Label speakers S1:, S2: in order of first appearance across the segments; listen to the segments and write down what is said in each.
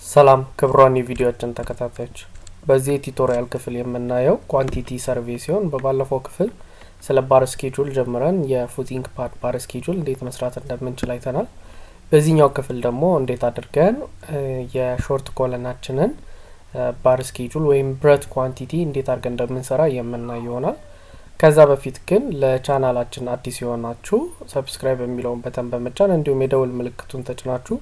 S1: ሰላም ክብሯን የቪዲዮአችን ተከታታዮች በዚህ ቱቶሪያል ክፍል የምናየው ኳንቲቲ ሰርቬይ ሲሆን በባለፈው ክፍል ስለ ባር ስኬጁል ጀምረን የፉቲንግ ፓድ ባር ስኬጁል እንዴት መስራት እንደምንችል አይተናል። በዚህኛው ክፍል ደግሞ እንዴት አድርገን የሾርት ኮለናችንን ባር ስኬጁል ወይም ብረት ኳንቲቲ እንዴት አድርገን እንደምንሰራ የምናይ ይሆናል። ከዛ በፊት ግን ለቻናላችን አዲስ የሆናችሁ ሰብስክራይብ የሚለውን በተን በመጫን እንዲሁም የደውል ምልክቱን ተጭናችሁ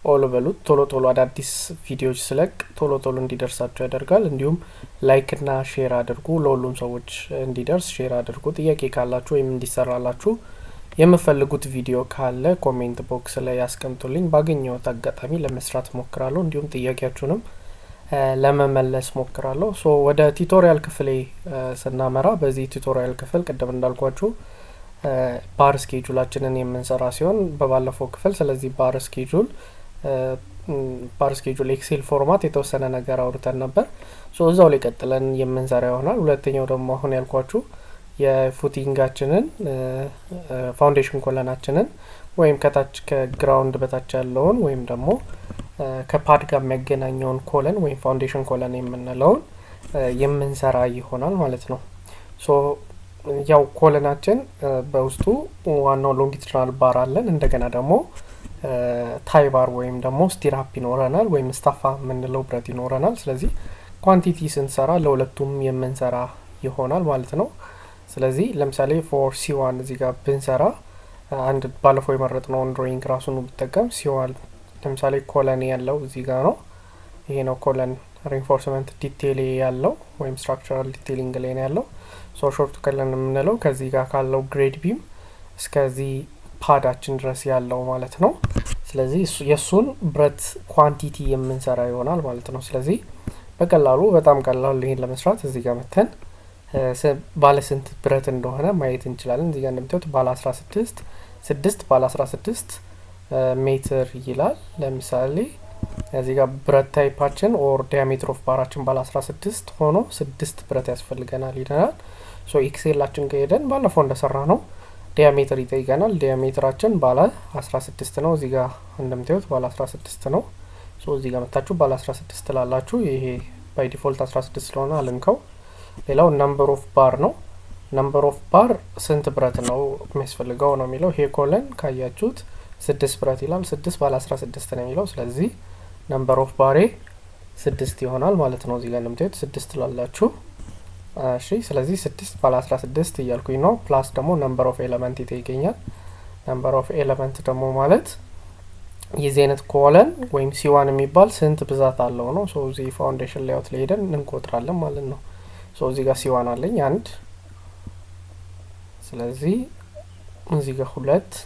S1: ኦል በሉት ቶሎ አዳዲስ ቪዲዮዎች ስለቅ ቶሎ እንዲደርሳችሁ ያደርጋል። እንዲሁም ላይክ እና ሼር አድርጉ፣ ለሁሉም ሰዎች እንዲደርስ ሼር አድርጉ። ጥያቄ ካላችሁ ወይም እንዲሰራላችሁ የምፈልጉት ቪዲዮ ካለ ኮሜንት ቦክስ ላይ ያስቀምጡልኝ። ባገኘሁት አጋጣሚ ለመስራት ሞክራለሁ፣ እንዲሁም ጥያቄያችሁንም ለመመለስ ሞክራለሁ። ወደ ቱቶሪያል ክፍሌ ስናመራ በዚህ ቱቶሪያል ክፍል ቅድም እንዳልኳችሁ ባር ስኬጁላችንን የምንሰራ ሲሆን በባለፈው ክፍል ስለዚህ ባር ስኬጁል ኤክሴል ፎርማት የተወሰነ ነገር አውርተን ነበር። እዛው ላይ ቀጥለን የምንሰራ ይሆናል። ሁለተኛው ደግሞ አሁን ያልኳችሁ የፉቲንጋችንን ፋውንዴሽን ኮለናችንን ወይም ከታች ከግራውንድ በታች ያለውን ወይም ደግሞ ከፓድ ጋር የሚያገናኘውን ኮለን ወይም ፋውንዴሽን ኮለን የምንለውን የምንሰራ ይሆናል ማለት ነው። ያው ኮለናችን በውስጡ ዋናው ሎንጊቱዲናል ባር አለን። እንደገና ደግሞ ታይ ባር ወይም ደግሞ ስቲራፕ ይኖረናል ወይም ስታፋ የምንለው ብረት ይኖረናል። ስለዚህ ኳንቲቲ ስንሰራ ለሁለቱም የምንሰራ ይሆናል ማለት ነው። ስለዚህ ለምሳሌ ፎር C1 እዚህ ጋር ብንሰራ አንድ ባለፈው የመረጥነውን ድሮይንግ ራሱን ብጠቀም C1 ለምሳሌ ኮለን ያለው እዚህ ጋር ነው። ይሄ ነው ኮለን ሪንፎርስመንት ዲቴይል ያለው ወይም ስትራክቸራል ዲቴይሊንግ ላይ ነው ያለው። ሾርት ኮለን የምንለው ከዚህ ጋር ካለው ግሬድ ቢም እስከዚህ ፓዳችን ድረስ ያለው ማለት ነው። ስለዚህ የሱን ብረት ኳንቲቲ የምንሰራ ይሆናል ማለት ነው። ስለዚህ በቀላሉ በጣም ቀላሉ ይሄን ለመስራት እዚህ ጋር መተን ባለ ስንት ብረት እንደሆነ ማየት እንችላለን። እዚህ ጋር እንደምታዩት ባለ 16 ባለ 16 ሜትር ይላል። ለምሳሌ እዚህ ጋር ብረት ታይፓችን ኦር ዲያሜትር ኦፍ ባራችን ባለ 16 ሆኖ 6 ብረት ያስፈልገናል ይላል። ኤክሴላችን ከሄደን ባለፈው እንደሰራ ነው ዲያሜትር ይጠይቀናል። ዲያሜትራችን ባለ 16 ነው። እዚህ ጋር እንደምታዩት ባለ 16 ነው። እዚህ ጋር መታችሁ ባለ 16 ላላችሁ ይሄ ባይ ዲፎልት 16 ስለሆነ አልንከው። ሌላው ነምበር ኦፍ ባር ነው። ነምበር ኦፍ ባር ስንት ብረት ነው የሚያስፈልገው ነው የሚለው። ይሄ ኮለን ካያችሁት 6 ብረት ይላል። 6 ባለ 16 ነው የሚለው። ስለዚህ ነምበር ኦፍ ባሬ 6 ይሆናል ማለት ነው። እዚህ ጋር እንደምታዩት 6 ላላችሁ እሺ። ስለዚህ 6 ባለ 16 እያልኩኝ ነው። ፕላስ ደግሞ ነምበር ኦፍ ኤሌመንት ይገኛል። ነምበር ኦፍ ኤሌመንት ደግሞ ማለት የዚህ አይነት ኮለን ወይም C1 የሚባል ስንት ብዛት አለው ነው። እዚህ ፋውንዴሽን ሌአውት ላይ ሄደን እንቆጥራለን ማለት ነው። እዚህ ጋር C1 አለኝ 1። ስለዚህ እዚህ ጋር 2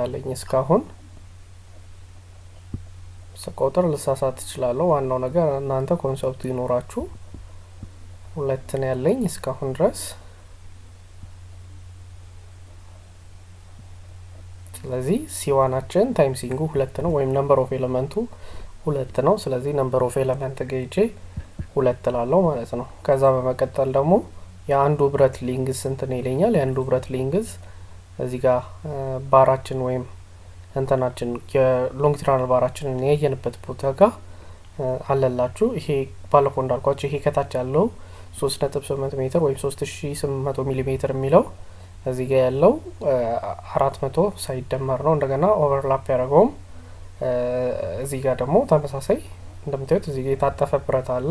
S1: አለኝ። እስካሁን ስቆጥር ልሳሳት እችላለሁ። ዋናው ነገር እናንተ ኮንሰፕቱ ይኖራችሁ። 2 ነው ያለኝ እስካሁን ድረስ። ስለዚህ C1አችን ታይምሲንጉ 2 ነው ወይም ነምበር ኦፍ ኤሌመንቱ 2 ነው። ስለዚህ ነምበር ኦፍ ኤሌመንት ገይጄ 2 ላለው ማለት ነው። ከዛ በመቀጠል ደግሞ የአንዱ ብረት ሊንግዝ ስንት ነው ይለኛል። የአንዱ ብረት ሊንግዝ እዚህ ጋር ባራችን ወይም እንትናችን የሎንጊቱዲናል ባራችንን ያየንበት ቦታ ጋር አለላችሁ። ይሄ ባለፈው እንዳልኳችሁ ይሄ ከታች ያለው 3.8 ሜትር ወይም 3800 ሚሊ ሜትር የሚለው እዚህ ጋር ያለው 400 ሳይደመር ነው። እንደገና ኦቨርላፕ ያደረገውም እዚህ ጋር ደግሞ ተመሳሳይ እንደምታዩት እዚህ ጋር የታጠፈ ብረት አለ።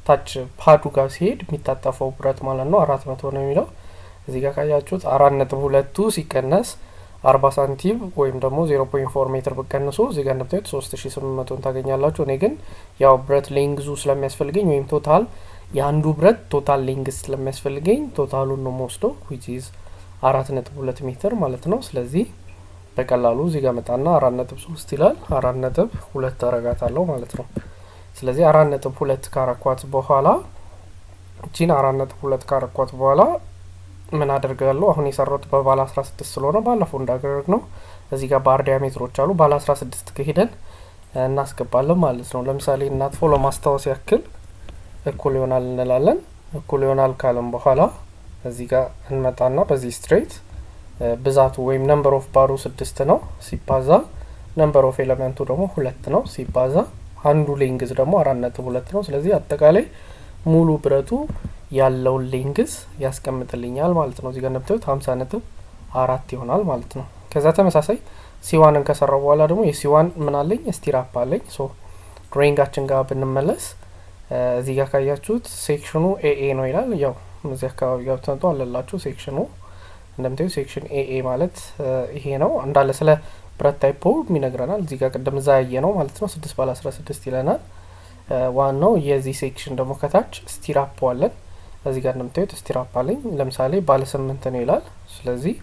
S1: ታች ፓዱ ጋር ሲሄድ የሚታጠፈው ብረት ማለት ነው 400 ነው የሚለው። እዚህ ጋር ካያችሁት 4.2 ሲቀነስ 40 ሳንቲም ወይም ደግሞ 0.4 ሜትር በቀንሶ እዚህ ጋር እንደምታዩት 3800 ታገኛላችሁ። እኔ ግን ያው ብረት ሌንግዙ ስለሚያስፈልገኝ ወይም ቶታል የአንዱ ብረት ቶታል ሌንግዝ ስለሚያስፈልገኝ ቶታሉን ነው የምወስደው which is 4.2 ሜትር ማለት ነው። ስለዚህ በቀላሉ እዚህ ጋር መጣና 4.3 ይላል 4.2 አረጋታለሁ ማለት ነው። ስለዚህ 4.2 ካረኳት በኋላ እቺን 4.2 ካረኳት በኋላ ምን አደርጋለሁ? አሁን የሰራሁት በባለ 16 ስለሆነ ባለፈው እንዳደረግ ነው እዚህ ጋር ባር ዲያሜትሮች አሉ። ባለ 16 ከሄደን እናስገባለን ማለት ነው። ለምሳሌ እናጥፎ ለማስታወስ ያክል እኩል ይሆናል እንላለን። እኩል ይሆናል ካለን በኋላ እዚህ ጋር እንመጣና በዚህ ስትሬት ብዛቱ ወይም ነምበር ኦፍ ባሩ 6 ነው ሲባዛ ነምበር ኦፍ ኤሌመንቱ ደግሞ 2 ነው ሲባዛ አንዱ ሌንግዝ ደግሞ 4.2 ነው። ስለዚህ አጠቃላይ ሙሉ ብረቱ ያለውን ሌንግዝ ያስቀምጥልኛል ማለት ነው። እዚህ ጋር እንደምታዩት 50.4 ይሆናል ማለት ነው። ከዛ ተመሳሳይ ሲዋንን ከሰራው በኋላ ደግሞ የሲዋን ምን አለኝ ስቲራፕ አለኝ። ሶ ድሮይንጋችን ጋር ብንመለስ እዚህ ጋር ካያችሁት ሴክሽኑ ኤኤ ነው ይላል። ያው እዚህ አካባቢ ጋር ተንቶ አለላችሁ ሴክሽኑ እንደምታዩት ሴክሽን ኤኤ ማለት ይሄ ነው እንዳለ ስለ ብረት ታይፕ ይነግረናል። እዚህ ጋር ቅድም ዛየ ነው ማለት ነው 6/16 ይለናል። ዋናው የዚህ ሴክሽን ደግሞ ከታች ስቲራፕ አለን። እዚህ ጋር እንደምታዩት ስቲራፕ አለኝ ለምሳሌ ባለ 8 ነው ይላል። ስለዚህ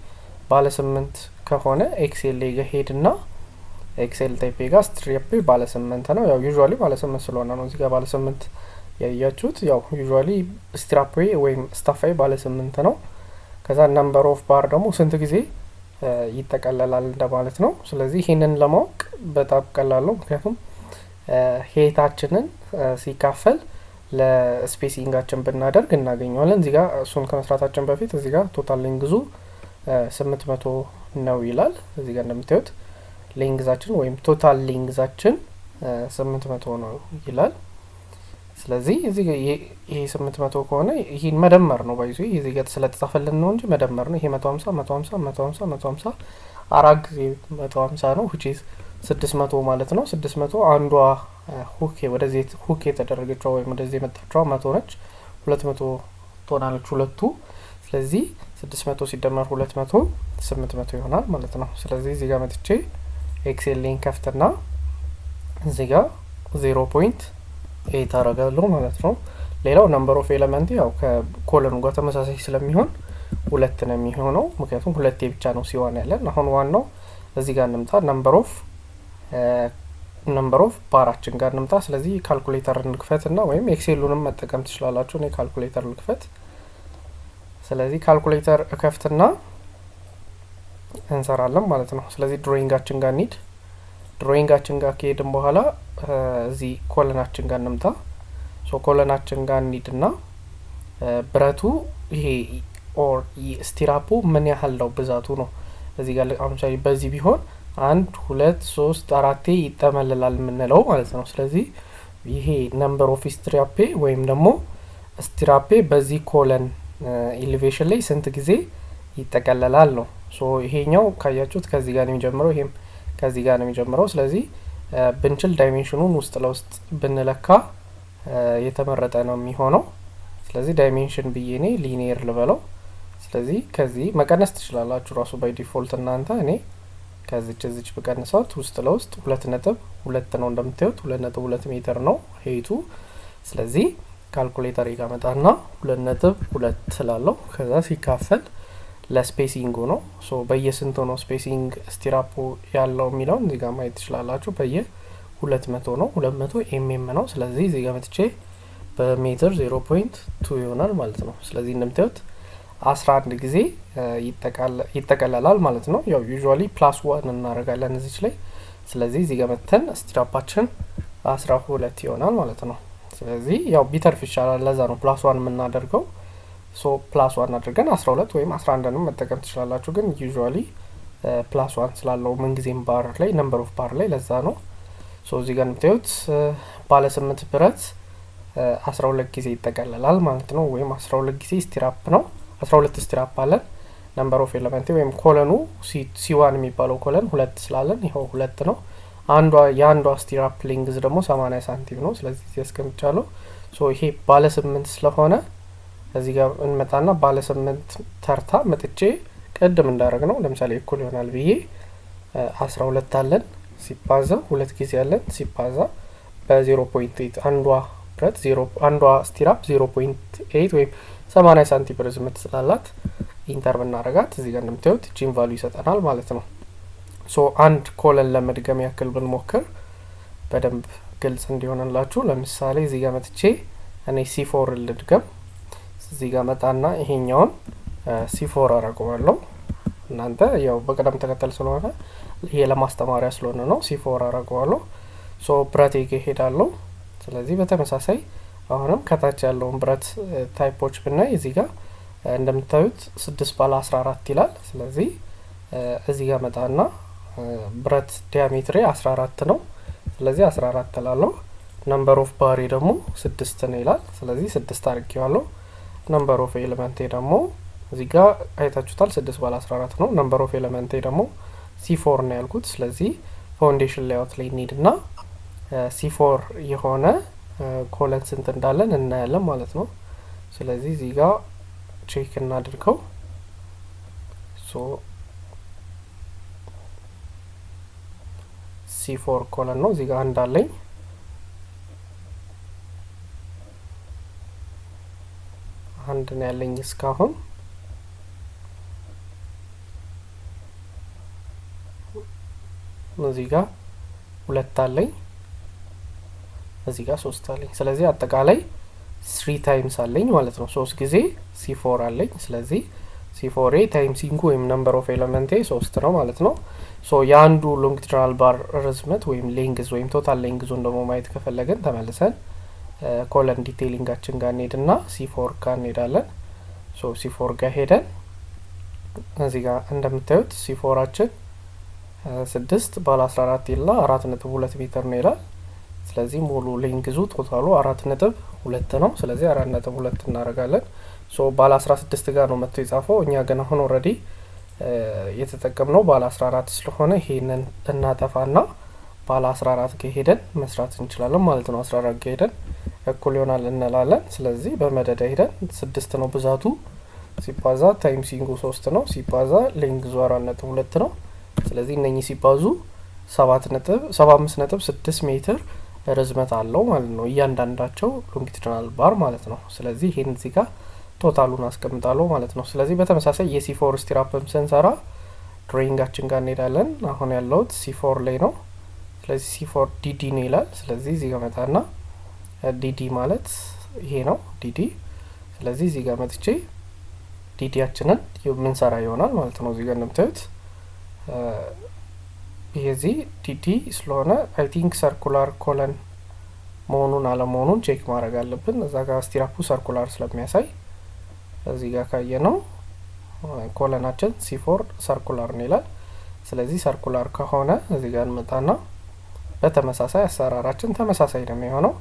S1: ባለ 8 ከሆነ ኤክስኤል ላይ ሄድና ኤክስኤል ታይፕ ጋር ስትሪፕ ባለ 8 ነው። ያው ዩजुአሊ ባለ 8 ስለሆነ ነው እዚህ ጋር ባለ 8 ያያችሁት። ያው ዩजुአሊ ስትራፕ ወይም ስታፋይ ባለ 8 ነው። ከዛ ነምበር ኦፍ ባር ደግሞ ስንት ጊዜ ይጠቀለላል እንደማለት ነው። ስለዚህ ይሄንን ለማወቅ በጣም ቀላል ነው። ምክንያቱም ሄታችንን ሲካፈል ለስፔሲንጋችን ብናደርግ እናገኘዋለን። እዚህ ጋር እሱን ከመስራታችን በፊት እዚህ ጋር ቶታል ሌንግዙ 800 ነው ይላል። እዚህ ጋር እንደምታዩት ሌንግዛችን ወይም ቶታል ሌንግዛችን 800 ነው ይላል። ስለዚህ እዚህ ጋር ይሄ 800 ከሆነ ይሄን መደመር ነው ባይዙ እዚህ ጋር ስለተጻፈልን ነው እንጂ መደመር ነው። ይሄ 150 150 150 150 አራት ጊዜ 150 ነው which is 600 ማለት ነው። 600 አንዷ ሁክ ወደዚህ ሁክ የተደረገችው ወይም ወደዚህ የመጣችው 100 ነች። 200 ትሆናለች ሁለቱ። ስለዚህ 600 ሲደመር 200 800 ይሆናል ማለት ነው። ስለዚህ እዚህ ጋር መጥቼ ኤክሴል ሊንክ ከፍትና እዚህ ጋር 0.8 አረጋለሁ ማለት ነው። ሌላው ነምበር ኦፍ ኤሌመንት ያው ከኮለኑ ጋር ተመሳሳይ ስለሚሆን 2 ነው የሚሆነው ምክንያቱም 2 ብቻ ነው ሲሆን ያለን። አሁን ዋናው እዚህ ጋር እንምጣ ነምበር ኦፍ ባራችን ጋር እንምጣ። ስለዚህ ካልኩሌተር እንክፈትና ወይም ኤክሴሉንም መጠቀም ትችላላችሁ። እኔ ካልኩሌተር ልክፈት። ስለዚህ ካልኩሌተር እከፍትና እንሰራለን ማለት ነው። ስለዚህ ድሮይንጋችን ጋር እንሂድ። ድሮይንጋችን ጋር ከሄድን በኋላ እዚህ ኮለናችን ጋር እንምጣ። ሶ ኮለናችን ጋር እንሂድና ብረቱ ይሄ ኦር ስቲራፑ ምን ያህል ነው ብዛቱ ነው። እዚህ ጋር ለምሳሌ በዚህ ቢሆን 1 2 3 4 ይጠመልላል የምንለው ማለት ነው። ስለዚህ ይሄ ነምበር ኦፍ ስትራፔ ወይም ደግሞ ስትራፔ በዚህ ኮለን ኤሌቬሽን ላይ ስንት ጊዜ ይጠቀለላል ነው። ሶ ይሄኛው ካያችሁት ከዚህ ጋር ነው የሚጀምረው፣ ይሄም ከዚህ ጋር ነው የሚጀምረው። ስለዚህ ብንችል ዳይሜንሽኑን ውስጥ ለውስጥ ብንለካ የተመረጠ ነው የሚሆነው። ስለዚህ ዳይሜንሽን ብዬ እኔ ሊኒየር ልበለው። ስለዚህ ከዚህ መቀነስ ትችላላችሁ ራሱ ባይ ዲፎልት እናንተ። እኔ ከዚች በቀንሳት ውስጥ ለውስጥ 2.2 ነው እንደምታዩት 2.2 ሜትር ነው ሄይቱ። ስለዚህ ካልኩሌተር ይጋመጣና 2.2 ስላለው ከዛ ሲካፈል ለስፔሲንጉ ነው። ሶ በየስንቱ ነው ስፔሲንግ ስቲራፑ ያለው የሚለውን እዚህ ጋር ማየት ትችላላችሁ። በየ200 ነው 200 ኤምኤም ነው። ስለዚህ እዚህ ጋር መጥቼ በሜትር 0.2 ይሆናል ማለት ነው። ስለዚህ እንደምታዩት 11 ጊዜ ይጠቀለላል ማለት ነው። ያው ዩजुአሊ +1 እናደርጋለን እዚች ላይ። ስለዚህ እዚህ ጋር መተን ስቲራፓችን 12 ይሆናል ማለት ነው። ስለዚህ ያው ቢተርፍ ይሻላል ለዛ ነው +1 የምናደርገው። ሶ +1 አድርገን 12 ወይም 11ንም መጠቀም ትችላላችሁ። ግን ዩजुአሊ +1 ስላለው ምን ጊዜም ባር ላይ ነምበር ኦፍ ባር ላይ ለዛ ነው። ሶ እዚህ ጋር የምታዩት ባለ 8 ብረት 12 ጊዜ ይጠቀለላል ማለት ነው። ወይም 12 ጊዜ ስቲራፕ ነው። 12 ስቲራፕ አለን። ነምበር ኦፍ ኤሌመንት ወይም ኮለኑ ሲዋን የሚባለው ኮለን 2 ስላለን ይሄው 2 ነው። የአንዷ ስቲራፕ ሌንግዝ ደግሞ 80 ሳንቲም ነው። ስለዚህ ያስቀምጫለሁ። ሶ ይሄ ባለ 8 ስለሆነ እዚህ ጋር እንመጣና ባለ 8 ተርታ መጥቼ ቀድም እንዳደረግ ነው ለምሳሌ እኩል ይሆናል ብዬ 12 አለን ሲባዛ 2 ጊዜ አለን ሲባዛ በ0.8 አንዷ ብረት አንዷ ስቲራፕ 0.8 ወይም 80 ሳንቲም ርዝመት ስላላት ኢንተር ብናረጋት እዚህ ጋር እንደምታዩት ጂን ቫልዩ ይሰጠናል ማለት ነው። ሶ አንድ ኮለን ለመድገም ያክል ብንሞክር በደንብ ግልጽ እንዲሆንላችሁ ለምሳሌ እዚህ ጋር መጥቼ እኔ C4 ልድገም። እዚህ ጋር መጣና ይሄኛውን C4 አረጋዋለሁ። እናንተ ያው በቀደም ተከተል ስለሆነ ይሄ ለማስተማሪያ ስለሆነ ነው C4 አረጋዋለሁ። ሶ ብረት ይሄዳለሁ። ስለዚህ በተመሳሳይ አሁንም ከታች ያለውን ብረት ታይፖች ብናይ እዚህ ጋር እንደምታዩት 6 ባለ 14 ይላል። ስለዚህ እዚህ ጋር መጣና ብረት ዲያሜትሪ 14 ነው። ስለዚህ 14 እላለሁ። ነምበር ኦፍ ባሪ ደግሞ 6 ነው ይላል። ስለዚህ 6 አድርጌዋለሁ። ነምበር ኦፍ ኤሌመንቴ ደግሞ እዚህ ጋር አይታችሁታል 6 ባለ 14 ነው። ነምበር ኦፍ ኤሌመንቴ ደግሞ C4 ነው ያልኩት። ስለዚህ ፋውንዴሽን ሌአውት ላይ እንሂድና C4 የሆነ ኮለን ስንት እንዳለን እናያለን ማለት ነው። ስለዚህ እዚህ ጋር ቼክ እናድርገው። ሶ C4 ኮለን ነው እዚህ ጋር እንዳለኝ አንድ ነው ያለኝ እስካሁን። እዚህ ጋር 2 አለኝ፣ እዚህ ጋር 3 አለኝ። ስለዚህ አጠቃላይ 3 ታይምስ አለኝ ማለት ነው። 3 ጊዜ C4 አለኝ። ስለዚህ C4 ታይምሲንግ ወይም ነምበር ኦፍ ኤሌመንቴ 3 ነው ማለት ነው። ሶ የአንዱ ሎንጊቱዲናል ባር ርዝመት ወይም ሌንግዝ ወይም ቶታል ሌንግዙን ደግሞ ማየት ከፈለገን ተመልሰን ኮለን ዲቴይሊንጋችን ጋር እንሄድና C4 ጋር እንሄዳለን። ሶ C4 ጋር ሄደን እዚህ ጋር እንደምታዩት C4አችን 6 ባለ 14 ይላል 4.2 ሜትር ነው ይላል። ስለዚህ ሙሉ ሌንግዙ ቶታሉ 4.2 ነው። ስለዚህ 4.2 እናደርጋለን። ሶ ባለ 16 ጋር ነው መጥቶ የጻፈው። እኛ ግን አሁን ኦሬዲ የተጠቀምነው ባለ 14 ስለሆነ ይሄንን እናጠፋና ባለ 14 ጋር ሄደን መስራት እንችላለን ማለት ነው። 14 ጋር ሄደን እኩል ይሆናል እንላለን። ስለዚህ በመደዳ ሄደን 6 ነው ብዛቱ ሲባዛ ታይምሲንጉ 3 ነው ሲባዛ ሌንግዙ 4.2 ነው። ስለዚህ እነኚህ ሲባዙ 75.6 ሜትር ርዝመት አለው ማለት ነው እያንዳንዳቸው ሎንጊቱዲናል ባር ማለት ነው። ስለዚህ ይሄን እዚህ ጋር ቶታሉን አስቀምጣለሁ ማለት ነው። ስለዚህ በተመሳሳይ የC4 ስቲራፕም ስንሰራ ድሮይንጋችን ጋር እንሄዳለን። አሁን ያለውት C4 ላይ ነው። ስለዚህ C4 ዲዲ ነው ይላል። ስለዚህ እዚህ ጋር መጣና ዲዲ ማለት ይሄ ነው ዲዲ። ስለዚህ እዚህ ጋር መጥቼ ዲዲያችንን የምንሰራ ይሆናል ማለት ነው። እዚህ ጋር እንደምታዩት ይሄዚህ ዲዲ ስለሆነ አይ ቲንክ ሰርኩላር ኮለን መሆኑን አለመሆኑን ቼክ ማድረግ አለብን። እዛ ጋር ስቲራፑ ሰርኩላር ስለሚያሳይ እዚህ ጋር ካየ ነው ኮለናችን C4 ሰርኩላር ነው ይላል። ስለዚህ ሰርኩላር ከሆነ እዚህ ጋር እንመጣና በተመሳሳይ አሰራራችን ተመሳሳይ ነው የሚሆነው።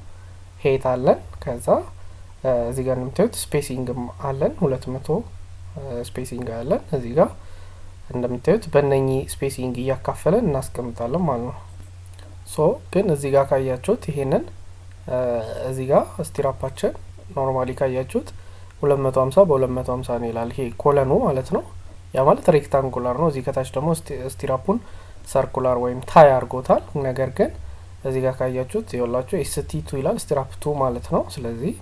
S1: ሄት አለን። ከዛ እዚህ ጋር እንደምታዩት ስፔሲንግም አለን 200 ስፔሲንግ አለን። እዚህ ጋር እንደምታዩት በእነኚህ ስፔሲንግ እያካፈለን እናስቀምጣለን ማለት ነው። ሶ ግን እዚህ ጋር ካያችሁት ይሄንን እዚህ ጋር ስቲራፓችን ኖርማሊ ካያችሁት 250 በ250 ነው ይላል። ይሄ ኮለኑ ማለት ነው። ያ ማለት ሬክታንጉላር ነው። እዚህ ከታች ደግሞ ስቲራፑን ሰርኩላር ወይም ታይ አድርጎታል። ነገር ግን እዚህ ጋር ካያችሁት ይኸውላችሁ ST2 ይላል ስቲራፕ 2 ማለት ነው። ስለዚህ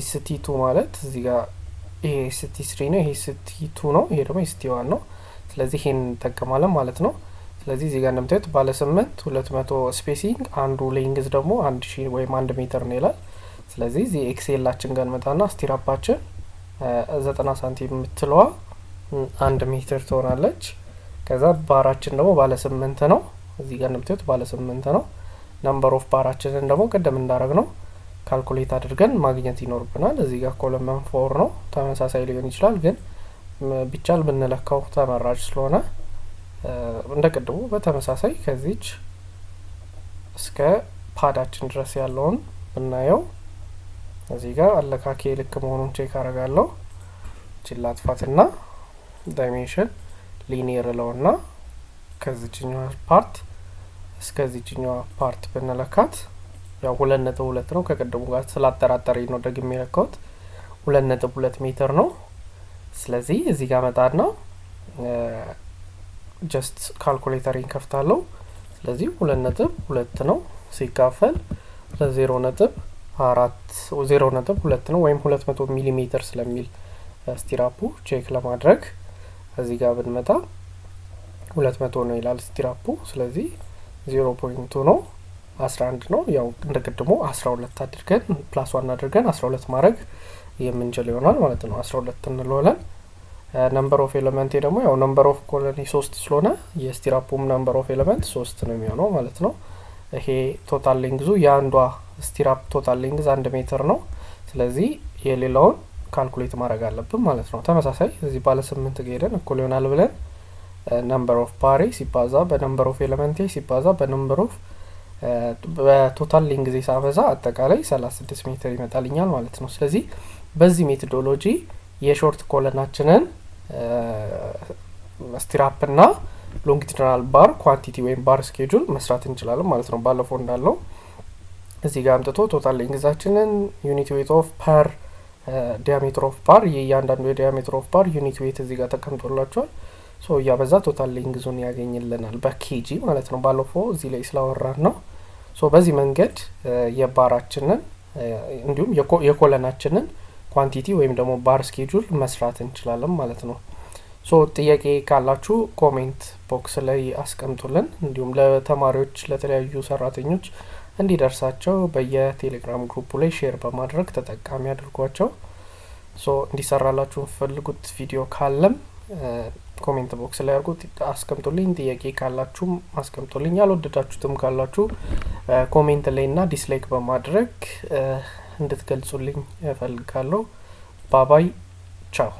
S1: ST2 ማለት እዚህ ጋር ይሄ ST3 ነው፣ ይሄ ST2 ነው፣ ይሄ ደግሞ ST1 ነው። ስለዚህ ይሄን እንጠቀማለን ማለት ነው። ስለዚህ እዚህ ጋር እንደምታዩት ባለ 8 200 ስፔሲንግ አንዱ ሌንግዝ ደግሞ 1000 ወይም 1 ሜትር ነው ይላል። ስለዚህ እዚህ ኤክሴላችን ጋር እንመጣና ስቲራፓችን 90 ሳንቲም የምትለዋ 1 ሜትር ትሆናለች። ከዛ ባራችን ደግሞ ባለ 8 ነው። እዚህ ጋር እንደምታዩት ባለ 8 ነው። ነምበር ኦፍ ባራችንን ደግሞ ቀደም እንዳረግ ነው ካልኩሌት አድርገን ማግኘት ይኖርብናል። እዚህ ጋር ኮለም 4 ነው። ተመሳሳይ ሊሆን ይችላል ግን ቢቻል ብንለካው ተመራጭ ስለሆነ እንደ ቅድሙ በተመሳሳይ ከዚች እስከ ፓዳችን ድረስ ያለውን ብናየው እዚህ ጋር አለካኬ ልክ መሆኑን ቼክ አረጋለሁ። ችላጥፋትና ዳይሜንሽን ሊኒየር ለውና ከዚህኛው ፓርት እስከዚህኛው ፓርት ብንለካት ያው 2.2 ነው። ከቅድሙ ጋር ስላጠራጠረኝ ነው ደግሜ የለካሁት 2.2 ሜትር ነው። ስለዚህ እዚህ ጋር መጣና ጀስት ካልኩሌተሪን ከፍታለሁ። ስለዚህ 2.2 ነው ሲካፈል ለ0.2 ነው ወይም 200 ሚሊ ሜትር ስለሚል ስቲራፑ ቼክ ለማድረግ እዚህ ጋር ብንመጣ 200 ነው ይላል ስቲራፑ። ስለዚህ 0.2 ነው 11 ነው። ያው እንደቀድሞ 12 አድርገን ፕላስ 1 አድርገን 12 ማድረግ የምንችል ይሆናል ማለት ነው። 12 እንለዋለን። ነምበር ኦፍ ኤሌመንት ደግሞ ያው ነምበር ኦፍ ኮሎኒ 3 ስለሆነ የስቲራፑም ነምበር ኦፍ ኤሌመንት 3 ነው የሚሆነው ማለት ነው። ይሄ ቶታል ሌንግዙ ያንዷ ስቲራፕ ቶታል ሌንግዝ 1 ሜትር ነው። ስለዚህ የሌላውን ካልኩሌት ማድረግ አለብን ማለት ነው። ተመሳሳይ እዚህ ባለ 8 ሄደን እኩል ይሆናል ብለን ነምበር ኦፍ ፓሬ ሲባዛ በነምበር ኦፍ ኤሌመንቴ ሲባዛ በነምበር ኦፍ በቶታል ሌንግዝ ሳበዛ አጠቃላይ 36 ሜትር ይመጣልኛል ማለት ነው። ስለዚህ በዚህ ሜቶዶሎጂ የሾርት ኮለናችንን ስቲራፕ እና ሎንጊቱዲናል ባር ኳንቲቲ ወይም ባር ስኬጁል መስራት እንችላለን ማለት ነው። ባለፈው እንዳለው እዚህ ጋር አምጥቶ ቶታል ሌንግዛችንን ዩኒት ዌት ኦፍ ፐር ዲያሜትር ኦፍ ባር የእያንዳንዱ የዲያሜትር ኦፍ ባር ዩኒት ዌት እዚህ ጋር ተቀምጦላችኋል። ሶ ያበዛ ቶታል ሌንግዙን ያገኝልናል በኬጂ ማለት ነው። ባለፈው እዚህ ላይ ስላወራን ነው። ሶ በዚህ መንገድ የባራችንን እንዲሁም የኮለናችንን ኳንቲቲ ወይም ደግሞ ባር ስኬጁል መስራት እንችላለን ማለት ነው። ሶ ጥያቄ ካላችሁ ኮሜንት ቦክስ ላይ አስቀምጡልን። እንዲሁም ለተማሪዎች ለተለያዩ ሰራተኞች እንዲደርሳቸው በየቴሌግራም ግሩፑ ላይ ሼር በማድረግ ተጠቃሚ አድርጓቸው። ሶ እንዲሰራላችሁ ፈልጉት ቪዲዮ ካለም ኮሜንት ቦክስ ላይ አስቀምጡልኝ። ጥያቄ ካላችሁም አስቀምጡልኝ። ያልወደዳችሁትም ካላችሁ ኮሜንት ላይና ዲስላይክ በማድረግ እንድትገልጹልኝ እፈልጋለሁ። ባባይ ቻው።